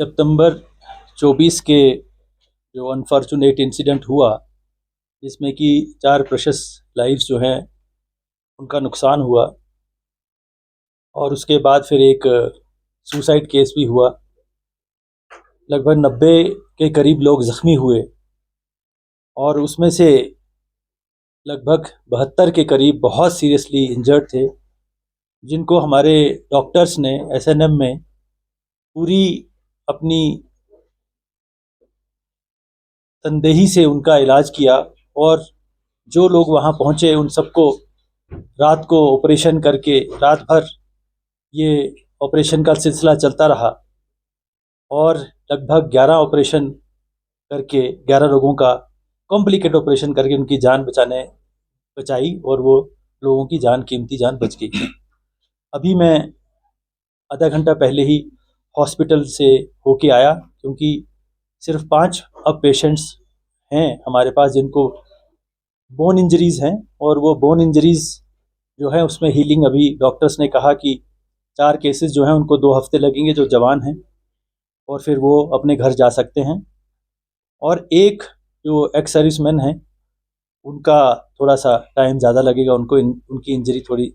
सितंबर 24 के जो unfortunate incident हुआ, जिसमें कि 4 प्रेशियस लाइव्स जो हैं उनका नुकसान हुआ, और उसके बाद फिर एक सुसाइड केस भी हुआ। लगभग 90 के करीब लोग ज़ख्मी हुए और उसमें से लगभग 72 के करीब बहुत सीरियसली इंजर्ड थे, जिनको हमारे डॉक्टर्स ने एसएनएम में पूरी अपनी तनदेही से उनका इलाज किया। और जो लोग वहाँ पहुँचे उन सबको रात को ऑपरेशन करके रात भर ये ऑपरेशन का सिलसिला चलता रहा, और लगभग 11 ऑपरेशन करके 11 लोगों का कॉम्प्लिकेट ऑपरेशन करके उनकी जान बचाई, और वो लोगों की जान, कीमती जान बच गई। अभी मैं आधा घंटा पहले ही हॉस्पिटल से होके आया, क्योंकि सिर्फ 5 अब पेशेंट्स हैं हमारे पास जिनको बोन इंजरीज़ हैं, और वो बोन इंजरीज़ जो है उसमें हीलिंग अभी डॉक्टर्स ने कहा कि 4 केसेस जो हैं उनको 2 हफ्ते लगेंगे, जो जवान हैं, और फिर वो अपने घर जा सकते हैं। और एक जो एक्स सर्विसमैन हैं उनका थोड़ा सा टाइम ज़्यादा लगेगा, उनकी इंजरी थोड़ी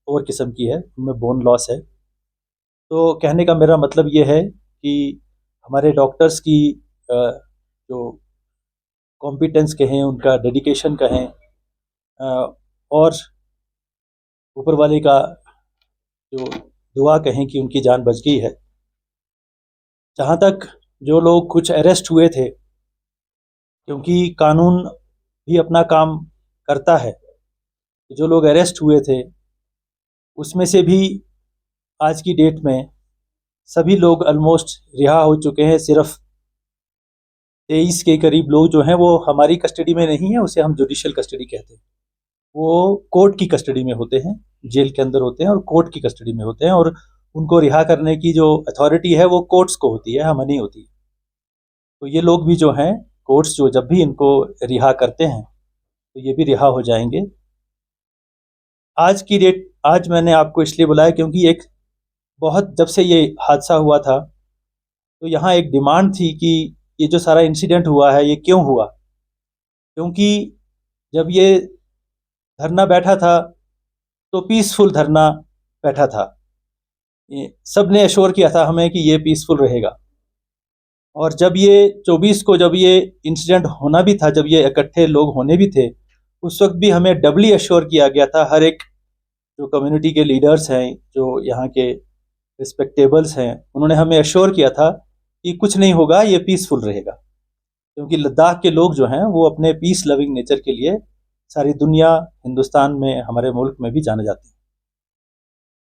और किस्म की है, उनमें बोन लॉस है। तो कहने का मेरा मतलब ये है कि हमारे डॉक्टर्स की जो कॉम्पिटेंस कहें, उनका डेडिकेशन कहें, और ऊपर वाले का जो दुआ कहें कि उनकी जान बच गई है। जहाँ तक जो लोग कुछ अरेस्ट हुए थे, क्योंकि कानून भी अपना काम करता है, जो लोग अरेस्ट हुए थे उसमें से भी आज की डेट में सभी लोग ऑलमोस्ट रिहा हो चुके हैं। सिर्फ 23 के करीब लोग जो हैं वो हमारी कस्टडी में नहीं है, उसे हम जुडिशियल कस्टडी कहते हैं। वो कोर्ट की कस्टडी में होते हैं, जेल के अंदर होते हैं और कोर्ट की कस्टडी में होते हैं, और उनको रिहा करने की जो अथॉरिटी है वो कोर्ट्स को होती है, हमें नहीं होती। तो ये लोग भी जो हैं, कोर्ट्स जो जब भी इनको रिहा करते हैं तो ये भी रिहा हो जाएंगे। आज मैंने आपको इसलिए बुलाया क्योंकि एक बहुत, जब से ये हादसा हुआ था तो यहाँ एक डिमांड थी कि ये जो सारा इंसिडेंट हुआ है ये क्यों हुआ। क्योंकि जब ये धरना बैठा था तो पीसफुल धरना बैठा था, सब ने एश्योर किया था हमें कि ये पीसफुल रहेगा। और जब ये 24 को जब ये इंसिडेंट होना भी था, जब ये इकट्ठे लोग होने भी थे, उस वक्त भी हमें डबली एश्योर किया गया था। हर एक जो कम्युनिटी के लीडर्स हैं, जो यहाँ के रिस्पेक्टेबल्स हैं, उन्होंने हमें एश्योर किया था कि कुछ नहीं होगा, ये पीसफुल रहेगा। क्योंकि लद्दाख के लोग जो हैं वो अपने पीस लविंग नेचर के लिए सारी दुनिया, हिंदुस्तान में, हमारे मुल्क में भी जाने जाते हैं।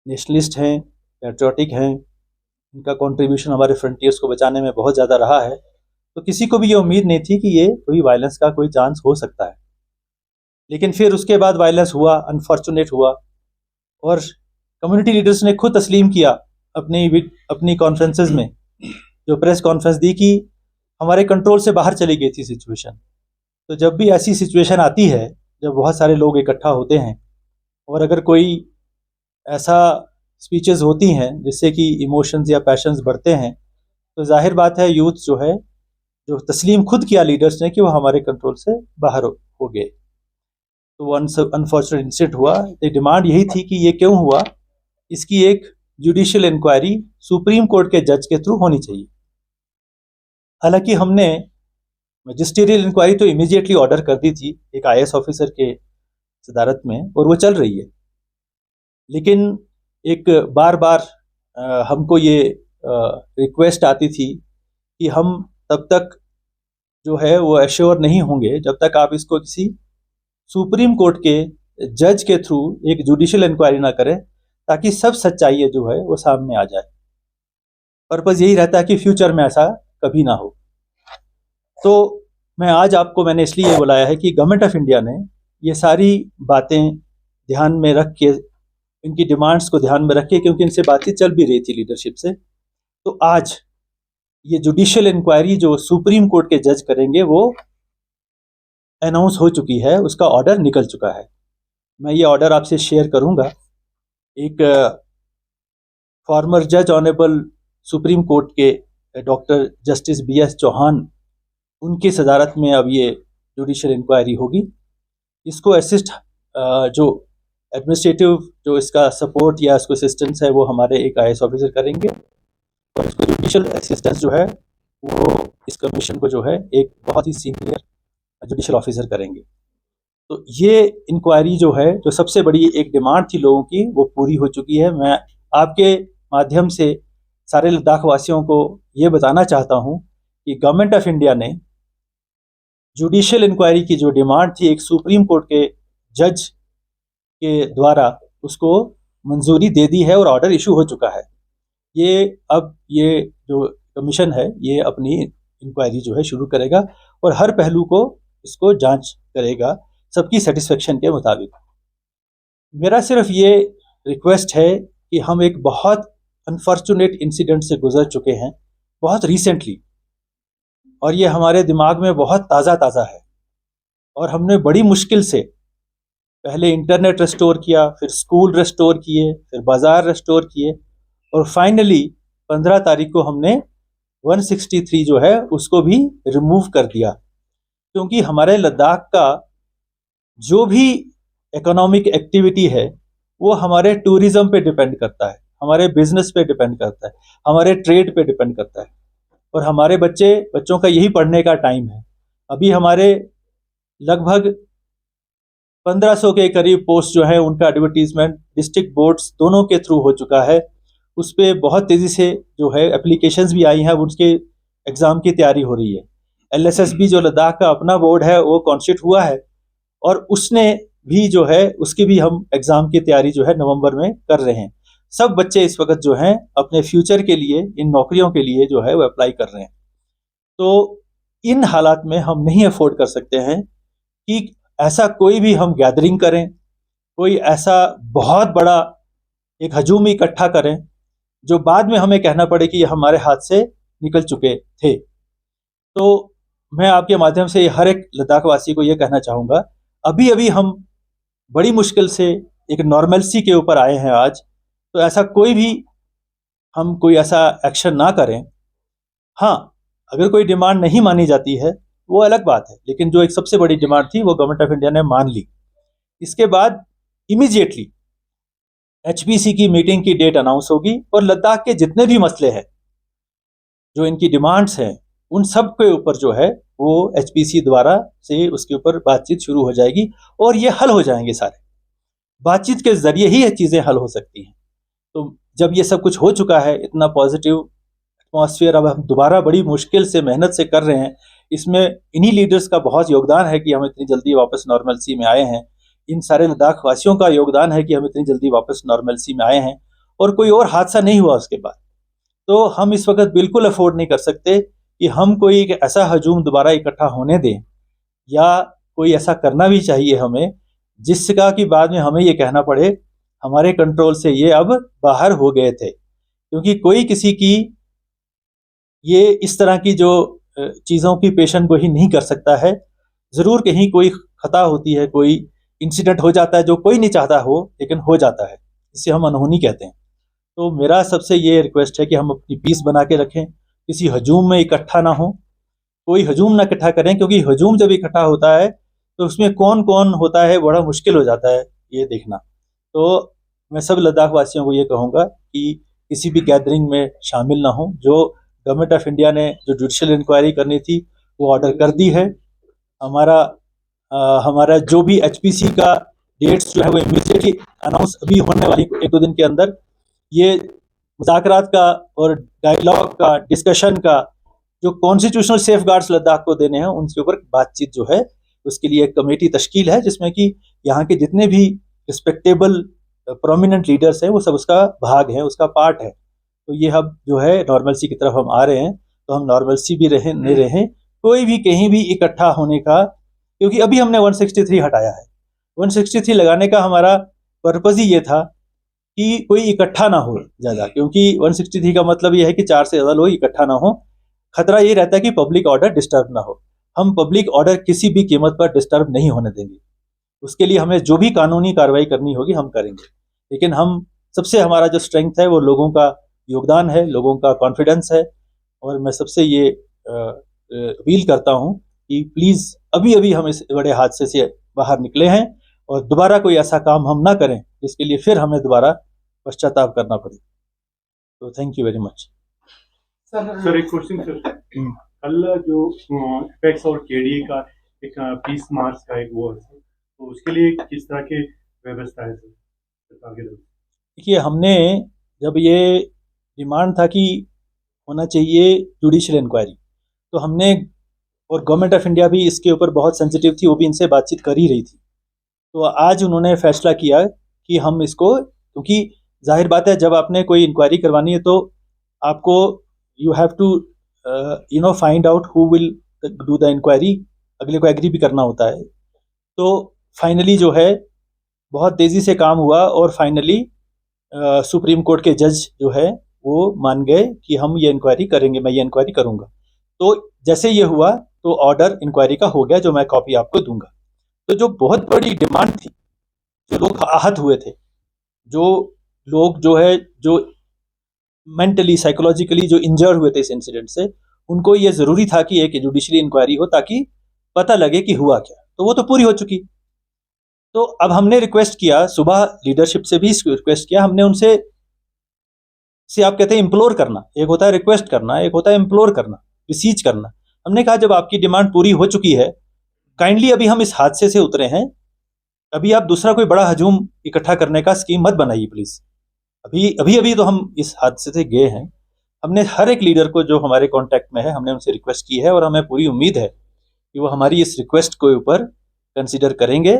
नेशनलिस्ट हैं, पैट्रियोटिक हैं, इनका कंट्रीब्यूशन हमारे फ्रंटियर्स को बचाने में बहुत ज़्यादा रहा है। तो किसी को भी ये उम्मीद नहीं थी कि ये कोई वायलेंस का कोई चांस हो सकता है। लेकिन फिर उसके बाद वायलेंस हुआ, अनफॉर्चुनेट हुआ, और कम्युनिटी लीडर्स ने खुद तस्लीम किया अपनी कॉन्फ्रेंसेस में, जो प्रेस कॉन्फ्रेंस दी, कि हमारे कंट्रोल से बाहर चली गई थी सिचुएशन। तो जब भी ऐसी सिचुएशन आती है, जब बहुत सारे लोग इकट्ठा होते हैं और अगर कोई ऐसा स्पीचेस होती हैं जिससे कि इमोशंस या पैशंस बढ़ते हैं, तो जाहिर बात है यूथ जो है, जो तस्लीम खुद किया लीडर्स ने कि वो हमारे कंट्रोल से बाहर हो गए। तो वो अनफॉर्चुनेट इंसिडेंट हुआ। डिमांड यही थी कि ये क्यों हुआ, इसकी एक जुडिशियल इंक्वायरी सुप्रीम कोर्ट के जज के थ्रू होनी चाहिए। हालांकि हमने मजिस्ट्रियल इंक्वायरी तो इमीडिएटली ऑर्डर कर दी थी एक आईएएस ऑफिसर के सदारत में, और वो चल रही है। लेकिन एक बार बार हमको ये रिक्वेस्ट आती थी कि हम तब तक जो है वो एश्योर नहीं होंगे जब तक आप इसको किसी सुप्रीम कोर्ट के जज के थ्रू एक जुडिशियल इंक्वायरी ना करें, ताकि सब सच्चाई जो है वो सामने आ जाए। पर्पज़ यही रहता है कि फ्यूचर में ऐसा कभी ना हो। तो मैंने इसलिए बुलाया है कि गवर्नमेंट ऑफ इंडिया ने ये सारी बातें ध्यान में रख के, इनकी डिमांड्स को ध्यान में रख के, क्योंकि इनसे बातचीत चल भी रही थी लीडरशिप से, तो आज ये जुडिशियल इंक्वायरी जो सुप्रीम कोर्ट के जज करेंगे वो अनाउंस हो चुकी है, उसका ऑर्डर निकल चुका है। मैं ये ऑर्डर आपसे शेयर करूंगा। एक फॉर्मर जज ऑनरेबल सुप्रीम कोर्ट के डॉक्टर जस्टिस BS चौहान, उनकी सदारत में अब ये जुडिशियल इंक्वायरी होगी। इसको असिस्ट जो एडमिनिस्ट्रेटिव जो इसका सपोर्ट या इसको असिस्टेंस है वो हमारे एक IAS ऑफिसर करेंगे, और इसको जुडिशियल असिस्टेंस जो है वो इस कमीशन को जो है एक बहुत ही सीनियर जुडिशियल ऑफिसर करेंगे। तो ये इंक्वायरी जो है, जो सबसे बड़ी एक डिमांड थी लोगों की, वो पूरी हो चुकी है। मैं आपके माध्यम से सारे लद्दाख वासियों को ये बताना चाहता हूँ कि गवर्नमेंट ऑफ इंडिया ने जुडिशियल इंक्वायरी की जो डिमांड थी एक सुप्रीम कोर्ट के जज के द्वारा, उसको मंजूरी दे दी है और ऑर्डर इशू हो चुका है। अब ये जो कमीशन है ये अपनी इंक्वायरी जो है शुरू करेगा और हर पहलू को इसको जांच करेगा सबकी सेटिस्फेक्शन के मुताबिक। मेरा सिर्फ ये रिक्वेस्ट है कि हम एक बहुत अनफॉर्चुनेट इंसिडेंट से गुजर चुके हैं बहुत रिसेंटली, और ये हमारे दिमाग में बहुत ताज़ा है, और हमने बड़ी मुश्किल से पहले इंटरनेट रेस्टोर किया, फिर स्कूल रेस्टोर किए, फिर बाज़ार रेस्टोर किए, और फाइनली 15 तारीख को हमने 163 जो है उसको भी रिमूव कर दिया, क्योंकि हमारे लद्दाख का जो भी इकोनॉमिक एक्टिविटी है वो हमारे टूरिज्म पे डिपेंड करता है, हमारे बिजनेस पे डिपेंड करता है, हमारे ट्रेड पे डिपेंड करता है, और हमारे बच्चों का यही पढ़ने का टाइम है। अभी हमारे लगभग 1500 के करीब पोस्ट जो है उनका एडवर्टीजमेंट डिस्ट्रिक्ट बोर्ड्स दोनों के थ्रू हो चुका है। उस पर बहुत तेज़ी से जो है एप्लीकेशंस भी आई हैं, उसके एग्ज़ाम की तैयारी हो रही है। LSSB जो लद्दाख का अपना बोर्ड है वो कॉन्स्टिट्यूट हुआ है, और उसने भी जो है उसकी भी हम एग्ज़ाम की तैयारी जो है नवंबर में कर रहे हैं। सब बच्चे इस वक्त जो हैं अपने फ्यूचर के लिए, इन नौकरियों के लिए जो है वो अप्लाई कर रहे हैं। तो इन हालात में हम नहीं अफोर्ड कर सकते हैं कि ऐसा कोई भी हम गैदरिंग करें, कोई ऐसा बहुत बड़ा एक हजूम इकट्ठा करें जो बाद में हमें कहना पड़े कि ये हमारे हाथ से निकल चुके थे। तो मैं आपके माध्यम से हर एक लद्दाख वासी को ये कहना चाहूँगा, अभी हम बड़ी मुश्किल से एक नॉर्मलसी के ऊपर आए हैं आज, तो ऐसा कोई भी हम कोई ऐसा एक्शन ना करें। हाँ, अगर कोई डिमांड नहीं मानी जाती है वो अलग बात है, लेकिन जो एक सबसे बड़ी डिमांड थी वो गवर्नमेंट ऑफ इंडिया ने मान ली। इसके बाद इमीडिएटली HPC की मीटिंग की डेट अनाउंस होगी, और लद्दाख के जितने भी मसले हैं, जो इनकी डिमांड्स हैं, उन सब के ऊपर जो है वो HPC द्वारा से उसके ऊपर बातचीत शुरू हो जाएगी, और ये हल हो जाएंगे सारे। बातचीत के जरिए ही ये चीज़ें हल हो सकती हैं। तो जब ये सब कुछ हो चुका है, इतना पॉजिटिव एटमॉस्फेयर अब हम दोबारा बड़ी मुश्किल से मेहनत से कर रहे हैं, इसमें इन्हीं लीडर्स का बहुत योगदान है कि हम इतनी जल्दी वापस नॉर्मलसी में आए हैं। इन सारे लद्दाख वासियों का योगदान है कि हम इतनी जल्दी वापस नॉर्मलसी में आए हैं, और कोई और हादसा नहीं हुआ उसके बाद। तो हम इस वक्त बिल्कुल अफोर्ड नहीं कर सकते कि हम कोई ऐसा हजूम दोबारा इकट्ठा होने दें, या कोई ऐसा करना भी चाहिए हमें जिसका कि बाद में हमें ये कहना पड़े हमारे कंट्रोल से ये अब बाहर हो गए थे। क्योंकि कोई किसी की ये इस तरह की जो चीज़ों की पेशन गोही नहीं कर सकता है। ज़रूर कहीं कोई खता होती है, कोई इंसिडेंट हो जाता है जो कोई नहीं चाहता हो, लेकिन हो जाता है, इसे हम अनहोनी कहते हैं। तो मेरा सबसे ये रिक्वेस्ट है कि हम अपनी पीस बना के रखें, किसी हजूम में इकट्ठा ना हो, कोई हजूम ना इकट्ठा करें, क्योंकि हजूम जब इकट्ठा होता है तो उसमें कौन कौन होता है बड़ा मुश्किल हो जाता है ये देखना। तो मैं सब लद्दाख वासियों को ये कहूँगा कि किसी भी गैदरिंग में शामिल ना हो। जो गवर्नमेंट ऑफ इंडिया ने जो जुडिशियल इंक्वायरी करनी थी वो ऑर्डर कर दी है। हमारा जो भी HPC का डेट्स जो है वो इमीडिएटली अनाउंस अभी होने वाली 1-2 दिन के अंदर। ये मुज़ाकरात का और डायलॉग का, डिस्कशन का जो कॉन्स्टिट्यूशनल सेफ गार्ड्स लद्दाख को देने हैं उनके ऊपर बातचीत जो है उसके लिए एक कमेटी तश्कील है, जिसमें कि यहाँ के जितने भी रिस्पेक्टेबल प्रोमिनेंट लीडर्स हैं वो सब उसका भाग है, उसका पार्ट है। तो ये अब जो है नॉर्मलसी की तरफ हम आ रहे हैं, तो हम नॉर्मलसी भी नहीं रहें, कोई भी कहीं भी इकट्ठा होने का, क्योंकि अभी हमने 163 हटाया है। 163 लगाने का हमारा पर्पज़ ही ये था कि कोई इकट्ठा ना हो ज़्यादा, क्योंकि 163 का मतलब ये है कि 4 से ज़्यादा लोग इकट्ठा ना हो। खतरा ये रहता है कि पब्लिक ऑर्डर डिस्टर्ब ना हो। हम पब्लिक ऑर्डर किसी भी कीमत पर डिस्टर्ब नहीं होने देंगे। उसके लिए हमें जो भी कानूनी कार्रवाई करनी होगी हम करेंगे, लेकिन हम सबसे हमारा जो स्ट्रेंथ है वो लोगों का योगदान है, लोगों का कॉन्फिडेंस है, और मैं सबसे ये अपील करता हूँ कि प्लीज़ अभी अभी हम इस बड़े हादसे से बाहर निकले हैं और दोबारा कोई ऐसा काम हम ना करें जिसके लिए फिर हमें दोबारा पश्चाताप करना पड़े। तो thank you very much. Sir एक क्वेश्चन सर, कल जो एपेक्स और केडीए का एक पीस मार्च का एक वो है सर, तो उसके लिए किस तरह की व्यवस्था है सर सरकार की तरफ से? देखिए, हमने जब ये डिमांड था कि होना चाहिए जुडिशियल इंक्वायरी, तो हमने, और गवर्नमेंट ऑफ इंडिया भी इसके ऊपर बहुत सेंसिटिव थी, वो भी इनसे बातचीत कर ही रही थी। तो आज उन्होंने फैसला किया कि हम इसको, क्योंकि जाहिर बात है जब आपने कोई इंक्वायरी करवानी है तो आपको you have to find out who will do the inquiry, अगले को एग्री भी करना होता है। तो फाइनली जो है बहुत तेज़ी से काम हुआ और फाइनली सुप्रीम कोर्ट के जज जो है वो मान गए कि हम ये इंक्वायरी करेंगे, मैं ये इंक्वायरी करूँगा। तो जैसे ये हुआ तो ऑर्डर इंक्वायरी का हो गया, जो मैं कॉपी आपको दूंगा। तो जो बहुत बड़ी डिमांड थी, जो लोग आहत हुए थे, जो लोग जो है जो मेंटली साइकोलॉजिकली जो इंजर्ड हुए थे इस इंसिडेंट से, उनको ये ज़रूरी था कि एक जुडिशरी इंक्वायरी हो ताकि पता लगे कि हुआ क्या। तो वो तो पूरी हो चुकी। तो अब हमने रिक्वेस्ट किया, सुबह लीडरशिप से भी रिक्वेस्ट किया हमने उनसे, से आप कहते हैं इम्प्लोर करना, एक होता है रिक्वेस्ट करना, एक होता है इम्प्लोर करना, बिसीच करना। हमने कहा जब आपकी डिमांड पूरी हो चुकी है, काइंडली अभी हम इस हादसे से उतरे हैं, अभी आप दूसरा कोई बड़ा हजूम इकट्ठा करने का स्कीम मत बनाइए प्लीज। अभी अभी अभी तो हम इस हादसे से गए हैं। हमने हर एक लीडर को जो हमारे कांटेक्ट में है, हमने उनसे रिक्वेस्ट की है और हमें पूरी उम्मीद है कि वो हमारी इस रिक्वेस्ट के ऊपर कंसिडर करेंगे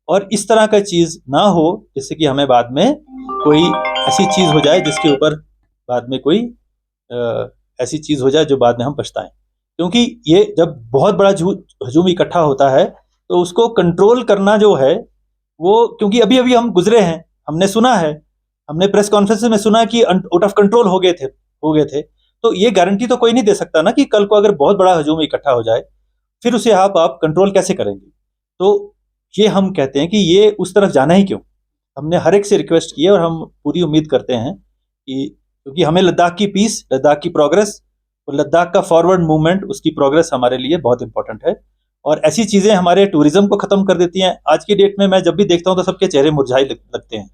और इस तरह का चीज़ ना हो जिससे कि हमें बाद में कोई ऐसी चीज़ हो जाए जिसके ऊपर बाद में कोई ऐसी चीज़ हो जाए जो बाद में हम पछताएं। क्योंकि ये जब बहुत बड़ा हजूम इकट्ठा होता है तो उसको कंट्रोल करना जो है वो, क्योंकि अभी अभी हम गुजरे हैं, हमने सुना है, हमने प्रेस कॉन्फ्रेंस में सुना कि आउट ऑफ कंट्रोल हो गए थे। तो ये गारंटी तो कोई नहीं दे सकता ना कि कल को अगर बहुत बड़ा हजूम इकट्ठा हो जाए फिर उसे आप कंट्रोल कैसे करेंगे। तो ये हम कहते हैं कि ये उस तरफ जाना ही क्यों। हमने हर एक से रिक्वेस्ट की है और हम पूरी उम्मीद करते हैं कि, क्योंकि हमें लद्दाख की पीस, लद्दाख की प्रोग्रेस और लद्दाख का फॉरवर्ड मूवमेंट, उसकी प्रोग्रेस हमारे लिए बहुत इंपॉर्टेंट है। और ऐसी चीज़ें हमारे टूरिज्म को ख़त्म कर देती हैं। आज की डेट में मैं जब भी देखता हूँ तो सबके चेहरे मुरझाए लगते हैं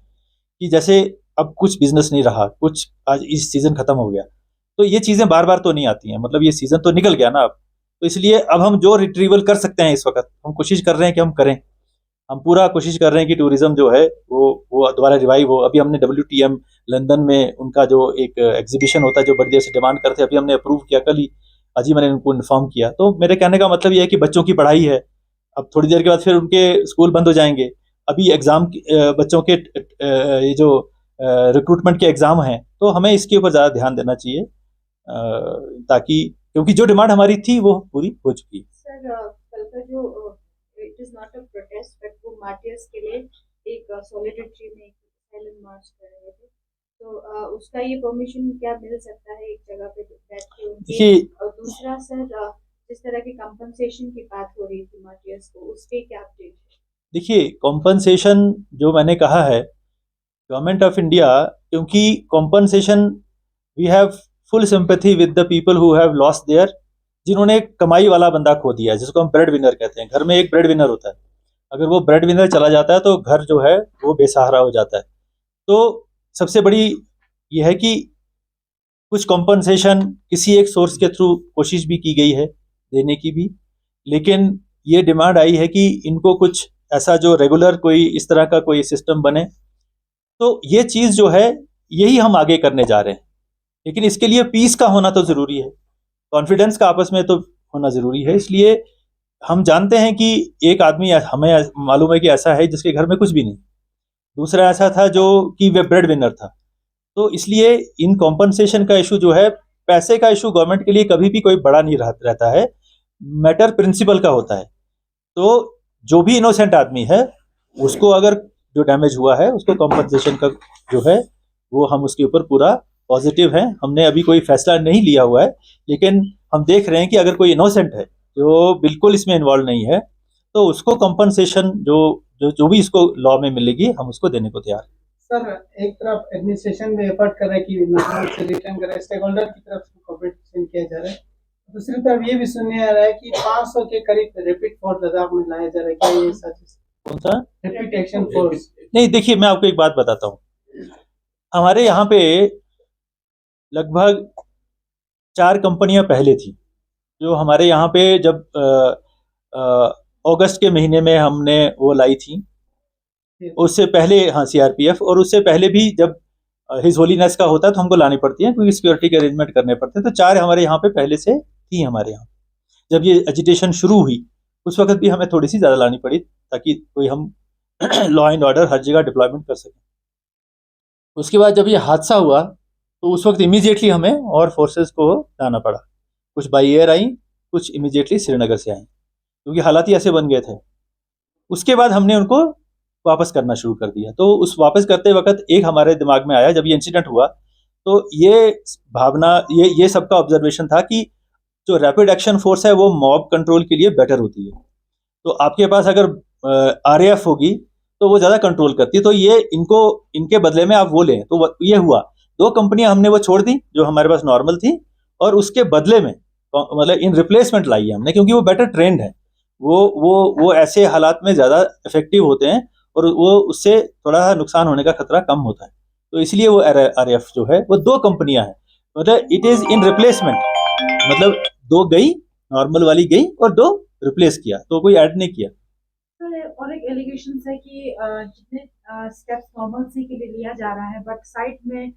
कि जैसे अब कुछ बिजनेस नहीं रहा, कुछ आज इस सीज़न ख़त्म हो गया। तो ये चीज़ें बार बार तो नहीं आती हैं, मतलब ये सीज़न तो निकल गया ना अब। तो इसलिए अब हम जो रिट्रीवल कर सकते हैं इस वक्त हम कोशिश कर रहे हैं कि हम करें। हम पूरा कोशिश कर रहे हैं कि टूरिज्म जो है वो दोबारा रिवाइव हो। अभी हमने WTM लंदन में उनका जो एक एग्जीबिशन होता है जो बड़ी देर से डिमांड करते हैं, अभी हमने अप्रूव किया कल ही, आज ही मैंने उनको इन्फॉर्म किया। तो मेरे कहने का मतलब ये है कि बच्चों की पढ़ाई है, अब थोड़ी देर के बाद फिर उनके स्कूल बंद हो जाएंगे। अभी एग्ज़ाम बच्चों के ये जो रिक्रूटमेंट के एग्ज़ाम हैं, तो हमें इसके ऊपर ज़्यादा ध्यान देना चाहिए ताकि, क्योंकि जो डिमांड हमारी थी वो पूरी हो चुकी है। सर कल का जो it is not a protest but वो मार्टियर्स के लिए एक सॉलिडरिटी में साइलेंट मार्च कर रहे थे, तो उसका ये परमिशन क्या मिल सकता है एक जगह पे बैठ के उनके? और दूसरा सर, जिस तरह की कंपनसेशन की बात हो रही थी मार्टियर्स को, उस पे क्या अपडेट है? देखिए, कॉम्पनसेशन जो मैंने कहा है, गवर्नमेंट ऑफ इंडिया, क्योंकि compensation, we have full sympathy with the people who have lost their, जिन्होंने कमाई वाला बंदा खो दिया है, जिसको हम ब्रेड विनर कहते हैं। घर में एक ब्रेड विनर होता है, अगर वो ब्रेड विनर चला जाता है तो घर जो है वो बेसहारा हो जाता है। तो सबसे बड़ी ये है कि कुछ कॉम्पनसेशन किसी एक सोर्स के थ्रू कोशिश भी की गई है देने की भी, लेकिन ये डिमांड आई है कि इनको कुछ ऐसा जो रेगुलर कोई इस तरह का कोई सिस्टम बने। तो ये चीज़ जो है यही हम आगे करने जा रहे हैं, लेकिन इसके लिए पीस का होना तो ज़रूरी है, कॉन्फिडेंस का आपस में तो होना ज़रूरी है। इसलिए हम जानते हैं कि एक आदमी, हमें मालूम है कि ऐसा है जिसके घर में कुछ भी नहीं, दूसरा ऐसा था जो कि वे ब्रेड विनर था। तो इसलिए इन कॉम्पनसेशन का इशू जो है, पैसे का इशू गवर्नमेंट के लिए कभी भी कोई बड़ा नहीं रहता है, मैटर प्रिंसिपल का होता है। तो जो भी इनोसेंट आदमी है उसको अगर जो डैमेज हुआ है उसको कॉम्पनसेशन का जो है वो हम उसके ऊपर पूरा पॉजिटिव हैं। हमने अभी कोई फैसला नहीं लिया हुआ है, लेकिन हम देख रहे हैं कि अगर कोई इनोसेंट है जो बिल्कुल इसमें इन्वॉल्व नहीं है तो उसको कॉम्पनसेशन जो जो जो भी इसको लॉ में मिलेगी हम उसको देने को तैयार हैं। सर एक तरफ एडमिनिस्ट्रेशन में एफर्ट कर रहा है कि लद्दाख से रिटर्न करे, स्टेक होल्डर की तरफ से कॉपरेशन किया जा रहा है, दूसरी तरफ ये भी सुनने आ रहा है कि 500 के करीब रैपिड फोर्स लद्दाख में लाया जा रहा है, क्या ये सच है? कौन सा? Rapid action force. नहीं, देखिए मैं आपको एक बात बताता हूँ। हमारे यहाँ पे लगभग 4 कंपनियां पहले थी जो हमारे यहाँ पे जब अगस्त के महीने में हमने वो लाई थी। उससे पहले हाँ सीआरपीएफ, और उससे पहले भी जब हिज होलीनेस का होता है तो हमको लानी पड़ती है क्योंकि सिक्योरिटी के अरेंजमेंट करने पड़ते हैं। तो 4 हमारे यहाँ पे पहले से थी हमारे यहाँ। जब ये एजिटेशन शुरू हुई उस वक्त भी हमें थोड़ी सी ज़्यादा लानी पड़ी ताकि कोई हम लॉ एंड ऑर्डर हर जगह डिप्लॉयमेंट कर सकें। उसके बाद जब ये हादसा हुआ तो उस वक्त इमीडिएटली हमें और फोर्सेस को लाना पड़ा। कुछ बाई एयर आई, कुछ इमीडिएटली श्रीनगर से आई क्योंकि हालात ही ऐसे बन गए थे। उसके बाद हमने उनको वापस करना शुरू कर दिया। तो उस वापस करते वक्त एक हमारे दिमाग में आया जब ये इंसिडेंट हुआ, तो ये भावना ये सबका ऑब्जर्वेशन था कि जो रैपिड एक्शन फोर्स है वो मॉब कंट्रोल के लिए बेटर होती है। तो आपके पास अगर आरएएफ होगी तो वो ज़्यादा कंट्रोल करती है, तो ये इनके बदले में आप वो लें। तो ये हुआ, 2 कंपनियां हमने वो छोड़ दी जो हमारे पास नॉर्मल थी, और उसके बदले में मतलब इन रिप्लेसमेंट लाई है हमने, क्योंकि वो बेटर ट्रेंड है। वो ऐसे हालात में ज़्यादा इफेक्टिव होते हैं और वो उससे थोड़ा नुकसान होने का खतरा कम होता है। तो इसलिए वो आरएएफ जो है वो 2 कंपनियां हैं, मतलब इट इज़ इन रिप्लेसमेंट, मतलब 2 गई, नॉर्मल वाली गई और 2 रिप्लेस किया, तो कोई ऐड नहीं किया। और एक एलिगेशन है कि जितने स्टेप्स नॉर्मल सी के लिए लिया जा रहा है, बट साइड में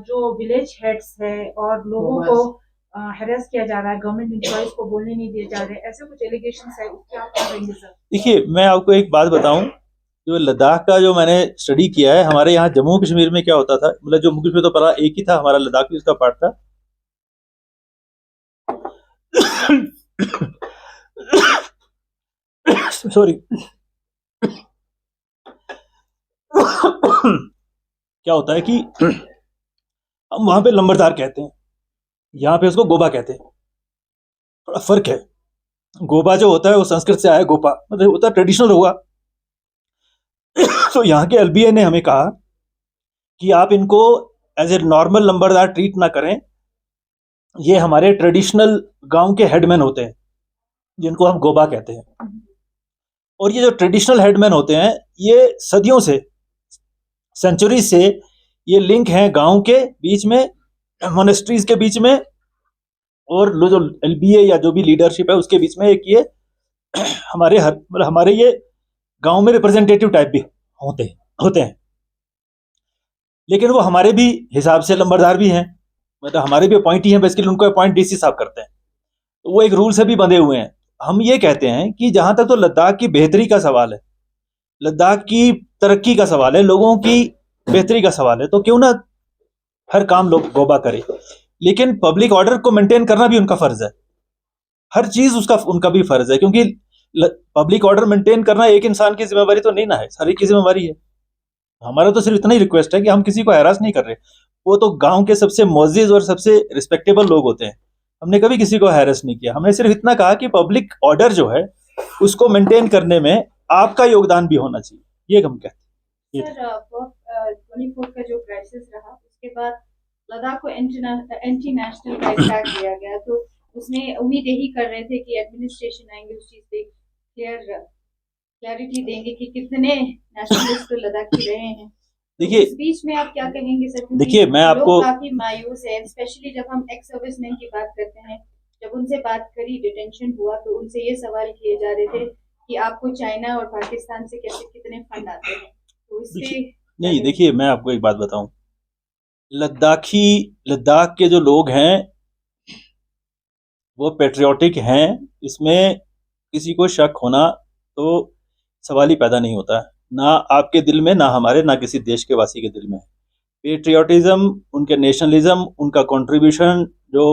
जो विलेज हेड्स है और लोगों को हैरेस किया जा रहा है, गवर्नमेंट एम्प्लॉइज को बोलने नहीं दिए जा रहे, ऐसे कुछ एलिगेशन है, उसके आप क्या कहेंगे सर? देखिए मैं आपको एक बात बताऊं, जो लद्दाख का जो मैंने स्टडी किया है, हमारे यहाँ जम्मू कश्मीर में क्या होता था, मतलब जम्मू कश्मीर तो पता एक ही था, हमारा लद्दाख भी उसका पार्ट था। सॉरी क्या होता है कि हम वहां पे लंबरदार कहते हैं, यहाँ पे उसको गोबा कहते हैं, थोड़ा फर्क है। गोबा जो होता है वो संस्कृत से आया, गोपा मतलब होता है ट्रेडिशनल होगा। तो यहाँ के एलबीए ने हमें कहा कि आप इनको as a normal Nambardar treat ना करें, ये हमारे ट्रेडिशनल गांव के हेडमैन होते हैं जिनको हम गोबा कहते हैं। और ये जो ट्रेडिशनल हेडमैन होते हैं ये सदियों से, सेंचुरी से ये लिंक हैं गांव के बीच में, मोनेस्ट्रीज के बीच में, और जो एलबीए या जो भी लीडरशिप है उसके बीच में। एक ये हमारे ये गांव में रिप्रेजेंटेटिव टाइप भी होते हैं, लेकिन वो हमारे भी हिसाब से लंबरदार भी हैं, मतलब हमारे भी अपॉइंटी हैं, बेसिकली उनको अपॉइंट डीसी साहब करते हैं, तो वो एक रूल से भी बंधे हुए हैं। हम ये कहते हैं कि जहां तक तो लद्दाख की बेहतरी का सवाल है, लद्दाख की तरक्की का सवाल है, लोगों की बेहतरी का सवाल है, तो क्यों ना हर काम लोग गोबा करें, लेकिन पब्लिक ऑर्डर को मेंटेन करना भी उनका फर्ज है। हर चीज उनका भी फर्ज है, क्योंकि पब्लिक ऑर्डर मेंटेन करना एक इंसान की जिम्मेवारी तो नहीं ना है, सारी की जिम्मेवारी है। हमारा तो सिर्फ इतना ही रिक्वेस्ट है कि हम किसी को हैरास नहीं कर रहे, वो तो गांव के सबसे मोअज़्ज़िज़ और सबसे रिस्पेक्टेबल लोग होते हैं, हमने कभी किसी को हैरेस नहीं किया। हमने सिर्फ इतना कहा कि पब्लिक ऑर्डर जो है उसको मेंटेन करने में आपका योगदान भी होना चाहिए, ये हम कहते हैं। सर 24 का जो क्राइसिस रहा उसके बाद लद्दाख को एंटी नेशनल का टैग दिया गया, तो उसमें उम्मीद यही कर रहे थे कि एडमिनिस्ट्रेशन आएंगे उस चीज पे क्लैरिटी देंगे कि कितने नेशनलिस्ट तो लद्दाखी रहे हैं। देखिए इस बीच में आप क्या कहेंगे सर? देखिए मैं आपको काफी मायूस है, स्पेशली जब हम एक्स सर्विसमैन की बात करते हैं, जब उनसे बात करी, डिटेंशन हुआ, तो उनसे ये सवाल किए जा रहे थे कि आपको चाइना और पाकिस्तान से कैसे कितने फंड आते हैं, तो इससे नहीं। देखिए मैं आपको एक बात बताऊं, लद्दाख के जो लोग हैं वो पेट्रियोटिक हैं, इसमें किसी को शक होना तो सवाल ही पैदा नहीं होता, ना आपके दिल में, ना हमारे, ना किसी देश के वासी के दिल में। पेट्रियोटिज्म, उनके नेशनलिज्म, उनका कंट्रीब्यूशन जो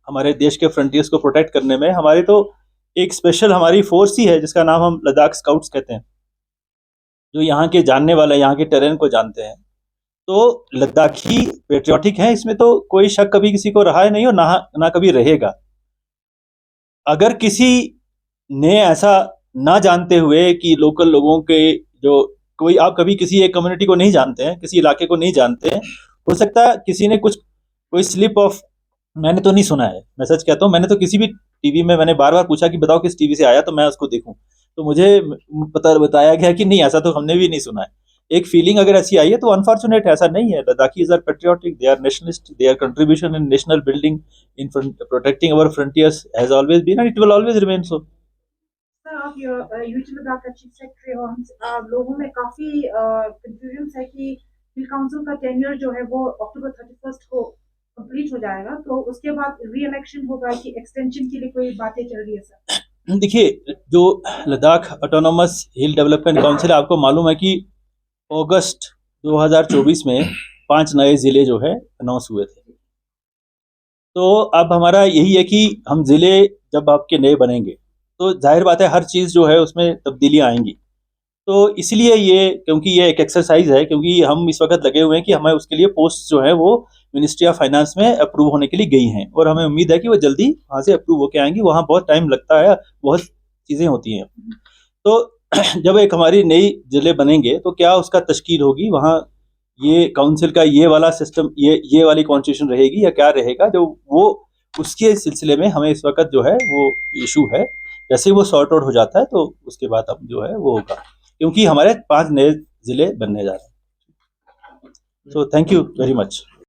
हमारे देश के फ्रंटियर्स को प्रोटेक्ट करने में, हमारे तो एक स्पेशल हमारी फोर्स ही है जिसका नाम हम लद्दाख स्काउट्स कहते हैं, जो यहाँ के जानने वाले, यहाँ के टेरेन को जानते हैं। तो लद्दाखी पेट्रियोटिक हैं, इसमें तो कोई शक कभी किसी को रहा है नहीं और ना कभी रहेगा। अगर किसी ने ऐसा ना जानते हुए कि लोकल लोगों के जो कोई आप कभी किसी एक कम्युनिटी को नहीं जानते हैं, किसी इलाके को नहीं जानते हैं, हो सकता है किसी ने कुछ कोई स्लिप ऑफ, मैंने तो नहीं सुना है, मैं सच कहता हूँ, मैंने तो किसी भी टीवी में मैंने बार बार पूछा कि बताओ किस टीवी से आया तो मैं उसको देखूं, तो मुझे बताया गया कि नहीं, ऐसा तो हमने भी नहीं सुना है। एक फीलिंग अगर ऐसी आई है तो अनफॉर्चुनेट, ऐसा नहीं है। Ladakhis are patriotic, they are nationalist, their contribution in national building, in protecting our frontiers has always been and it will always remain so. Sir, आप यूटी लद्दाख का चीफ सेक्रेटरी हो, लोगों में काफी कंफ्यूजन है कि हिल काउंसिल का टेन्योर जो है वो अक्टूबर 31 को कंप्लीट हो जाएगा, तो उसके बाद री इलेक्शन होगा कि एक्सटेंशन के लिए कोई बातें चल रही है सर? देखिए, जो लद्दाख ऑटोनोमस हिल डेवलपमेंट काउंसिल, आपको मालूम है कि अगस्त 2024 में 5 नए ज़िले जो है अनाउंस हुए थे। तो अब हमारा यही है कि हम ज़िले जब आपके नए बनेंगे तो जाहिर बात है हर चीज़ जो है उसमें तब्दीलियाँ आएंगी। तो इसलिए ये, क्योंकि ये एक एक्सरसाइज है, क्योंकि हम इस वक्त लगे हुए हैं कि हमें उसके लिए पोस्ट जो है वो मिनिस्ट्री ऑफ फाइनेंस में अप्रूव होने के लिए गई हैं, और हमें उम्मीद है कि वो जल्दी वहाँ से अप्रूव होकर आएंगी। वहाँ बहुत टाइम लगता है, बहुत चीज़ें होती हैं। तो जब एक हमारी नई ज़िले बनेंगे तो क्या उसका तश्कील होगी, वहाँ ये काउंसिल का ये वाला सिस्टम, ये वाली कॉन्स्टिट्यूशन रहेगी या क्या रहेगा, जो वो उसके सिलसिले में हमें इस वक्त जो है वो इशू है। जैसे ही वो सॉर्ट आउट हो जाता है तो उसके बाद हम जो है वो होगा, क्योंकि हमारे 5 नए ज़िले बनने जा रहे हैं। So thank you very much.